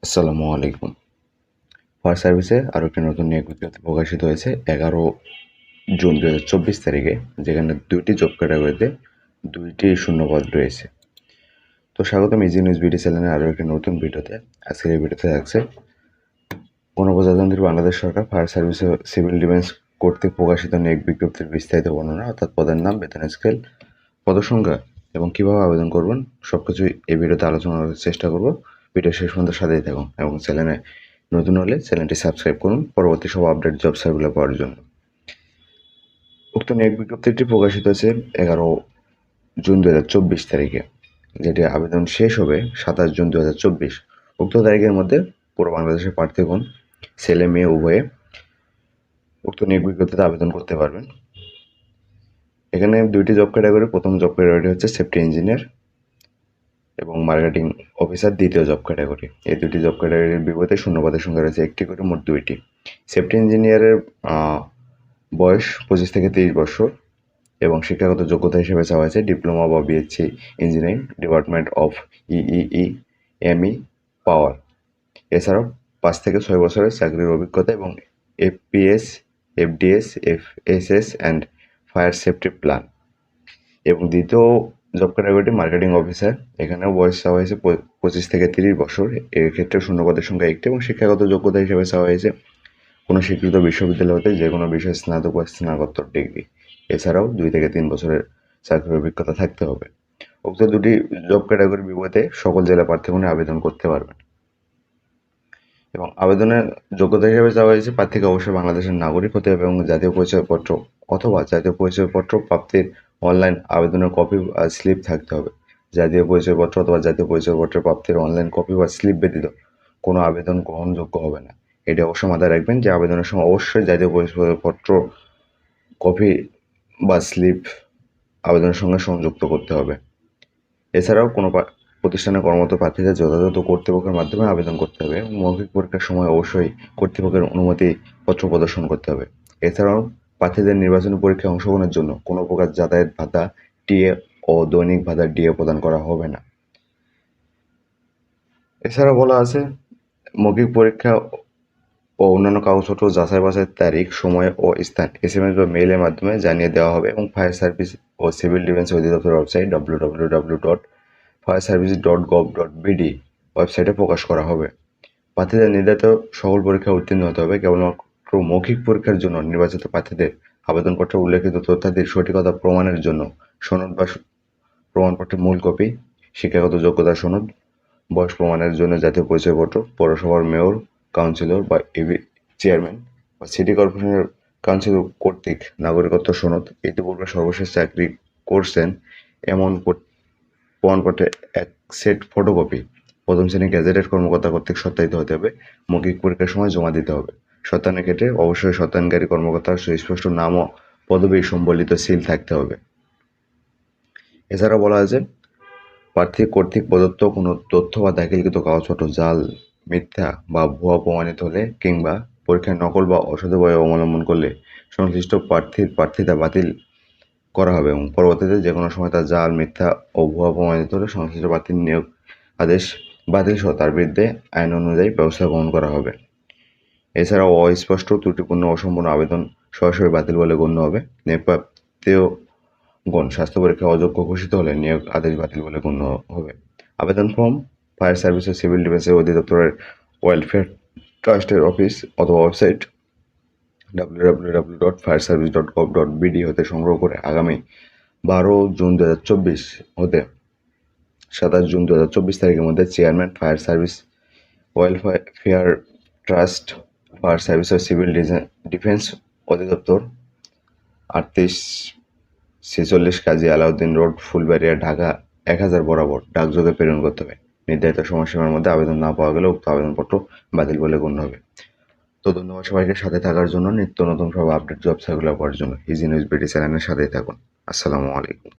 আসসালামু আলাইকুম। ফায়ার সার্ভিসে আরও একটি নতুন নিয়োগ বিজ্ঞপ্তি প্রকাশিত হয়েছে 11 জুন 2024 তারিখে, যেখানে 2টি জব ক্যাটাগরিতে 2টি শূন্যপদ রয়েছে। তো স্বাগতম ইজি নিউজ বিডি চ্যানেলের আরও একটি নতুন ভিডিওতে। আজকের এই ভিডিওতে থাকছে গণপ্রজাতন্ত্রী বাংলাদেশ সরকার ফায়ার সার্ভিস ও সিভিল ডিফেন্স কর্তৃক প্রকাশিত নিয়োগ বিজ্ঞপ্তির বিস্তারিত বর্ণনা, অর্থাৎ পদের নাম, বেতন স্কেল, পদসংখ্যা এবং কীভাবে আবেদন করবেন সবকিছুই এই ভিডিওতে আলোচনা করার চেষ্টা করব। ভিডিও শেষ পর্যন্ত সাথেই থাকুন এবং চ্যানেলে নতুন হলে চ্যানেলটি সাবস্ক্রাইব করুন পরবর্তী সব আপডেট জব সার্কুলার পাওয়ার জন্য। উক্ত নিয়োগ বিজ্ঞপ্তিটি প্রকাশিত হয়েছে 11 জুন 2024 তারিখে, যেটি আবেদন শেষ হবে 27 জুন 2024। উক্ত তারিখের মধ্যে পুরো বাংলাদেশের প্রার্থীগণ, ছেলে মেয়ে উভয়ে, উক্ত নিয়োগ বিজ্ঞপ্তিতে আবেদন করতে পারবেন। এখানে 2টি জব ক্যাটাগরি। প্রথম জব ক্যাটাগরি হচ্ছে সেফটি ইঞ্জিনিয়ার এবং মার্কেটিং অফিসার, দ্বিতীয় জব ক্যাটাগরি। এই 2টি জব ক্যাটাগরির বিপরীতে শূন্যপদের সংখ্যা রয়েছে 1টি করে, মোট 2টি। সেফটি ইঞ্জিনিয়ারের বয়স 25 থেকে 30 বছর এবং শিক্ষাগত যোগ্যতা হিসেবে চাওয়া হয়েছে ডিপ্লোমা বা BSc engineering, department of EEE ME power. এছাড়াও 5 থেকে 6 বছরের চাকরির অভিজ্ঞতা এবং FPS, FDS, FSS and fire safety plan. এবং দ্বিতীয় জব ক্যাটাগরিটি মার্কেটিং অফিসার। এখানেও বয়স চাওয়া হয়েছে 25 থেকে 30 বছর। এর ক্ষেত্রে শূন্যপদের সংখ্যা 1টি এবং শিক্ষাগত যোগ্যতা হিসেবে চাওয়া হয়েছে কোনো স্বীকৃত বিশ্ববিদ্যালয় হতে যে কোনো বিষয়ে স্নাতক বা স্নাতকোত্তর ডিগ্রি। এছাড়াও 2 থেকে 3 বছরের চাকরির অভিজ্ঞতা থাকতে হবে। উক্ত 2টি জব ক্যাটাগরির বিপরীতে সকল জেলা প্রার্থীগণ আবেদন করতে পারবেন। এবং আবেদনের যোগ্যতা হিসেবে চাওয়া হয়েছে প্রার্থীকে অবশ্যই বাংলাদেশের নাগরিক হতে হবে এবং জাতীয় পরিচয়পত্র অথবা জাতীয় পরিচয়পত্র প্রাপ্তির অনলাইন আবেদনের কপি বা স্লিপ থাকতে হবে। জাতীয় পরিচয়পত্র অথবা জাতীয় পরিচয়পত্রের প্রাপ্তির অনলাইন কপি বা স্লিপ ব্যতীত কোনো আবেদন গ্রহণযোগ্য হবে না। এটি অবশ্যই মাথায় রাখবেন যে আবেদনের সময় অবশ্যই জাতীয় পরিচয়পত্র কপি বা স্লিপ আবেদনের সঙ্গে সংযুক্ত করতে হবে। এছাড়াও কোনো প্রতিষ্ঠানে কর্মরত প্রার্থীদের যথাযথ কর্তৃপক্ষের মাধ্যমে আবেদন করতে হবে এবং মৌখিক পরীক্ষার সময় অবশ্যই কর্তৃপক্ষের অনুমতিপত্র প্রদর্শন করতে হবে। এছাড়াও প্রার্থীদের নির্বাচনী পরীক্ষায় অংশগ্রহণের জন্য কোনো প্রকার যাতায়াত ভাতা, টিএ ও দৈনিক ভাতা ডিএ প্রদান করা হবে না। এছাড়াও বলা আছে মৌখিক পরীক্ষা ও অন্যান্য কাগজপত্র যাচাই বাছাইয়ের তারিখ, সময় ও স্থান এসএমএস বা মেইলের মাধ্যমে জানিয়ে দেওয়া হবে এবং ফায়ার সার্ভিস ও সিভিল ডিফেন্স অধিদপ্তরের ওয়েবসাইট www.fireservice.gov.bd ওয়েবসাইটে প্রকাশ করা হবে। প্রার্থীদের নির্ধারিত সকল পরীক্ষায় উত্তীর্ণ হতে হবে। কেবলমাত্র মৌখিক পরীক্ষার জন্য নির্বাচিত প্রার্থীদের আবেদনপত্রে উল্লেখিত তথ্যাদির সঠিকতা প্রমাণের জন্য সনদ বা প্রমাণপত্রের মূল কপি, শিক্ষাগত যোগ্যতা সনদ, বয়স প্রমাণের জন্য জাতীয় পরিচয়পত্র, পৌরসভার মেয়র, কাউন্সিলর বা এবি চেয়ারম্যান বা সিটি কর্পোরেশনের কাউন্সিলর কর্তৃক নাগরিকত্ব সনদ, ইতিপূর্বে সর্বশেষ চাকরি করছেন এমন প্রমাণপত্রের এক সেট ফটোকপি প্রথম শ্রেণী গ্যাজেটেড কর্মকর্তা কর্তৃক সত্যায়িত হতে হবে। মৌখিক পরীক্ষার সময় জমা দিতে হবে। সত্যায়নের ক্ষেত্রে অবশ্যই সত্যায়নকারী কর্মকর্তার সুস্পষ্ট নাম ও পদবি সম্বলিত সিল থাকতে হবে। এছাড়া বলা আছে প্রার্থী কর্তৃক প্রদত্ত কোনো তথ্য বা দাখিলকৃত কাগজপত্র জাল, মিথ্যা বা ভুয়া প্রমাণিত হলে কিংবা পরীক্ষায় নকল বা অসৎভাবে অবলম্বন করলে সংশ্লিষ্ট প্রার্থীর প্রার্থিতা বাতিল করা হবে এবং পরবর্তীতে যে কোনো সময় তার জাল, মিথ্যা ও ভুয়া প্রমাণিত হলে সংশ্লিষ্ট প্রার্থীর নিয়োগ আদেশ বাতিল সহ তার বিরুদ্ধে আইন অনুযায়ী ব্যবস্থা গ্রহণ করা হবে। এছাড়াও অস্পষ্ট, ত্রুটিপূর্ণ, অসম্পূর্ণ আবেদন সরাসরি বাতিল বলে গণ্য হবে। নিয়োগপ্রাপ্তগণ স্বাস্থ্য পরীক্ষায় অযোগ্য ঘোষিত হলে নিয়োগ আদেশ বাতিল বলে গণ্য হবে। আবেদন ফর্ম ফায়ার সার্ভিস ও সিভিল ডিফেন্সের অধিদপ্তরের ওয়েলফেয়ার ট্রাস্টের অফিস অথবা ওয়েবসাইট www.fireservice.gov.bd হতে সংগ্রহ করে আগামী 12 জুন 2024 হতে 27 জুন 2024 তারিখের মধ্যে chairman, fire service welfare trust, fire service ও সিভিল ডিফেন্স অধিদপ্তর, 3846 কাজী আলাউদ্দিন রোড, ফুলবাড়িয়া, ঢাকা 1000 বরাবর ডাকযোগে প্রেরণ করতে হবে। নির্ধারিত সময়সীমার মধ্যে আবেদন না পাওয়া গেলে উক্ত আবেদনপত্র বাতিল বলে গণ্য হবে। তো ধন্যবাদ সবাইকে সাথে থাকার জন্য। নিত্য নতুন সব আপডেট জব সার্কুলার পাওয়ার জন্য ইজি নিউজ বিডি চ্যানেলের সাথেই থাকুন। আসসালামু আলাইকুম।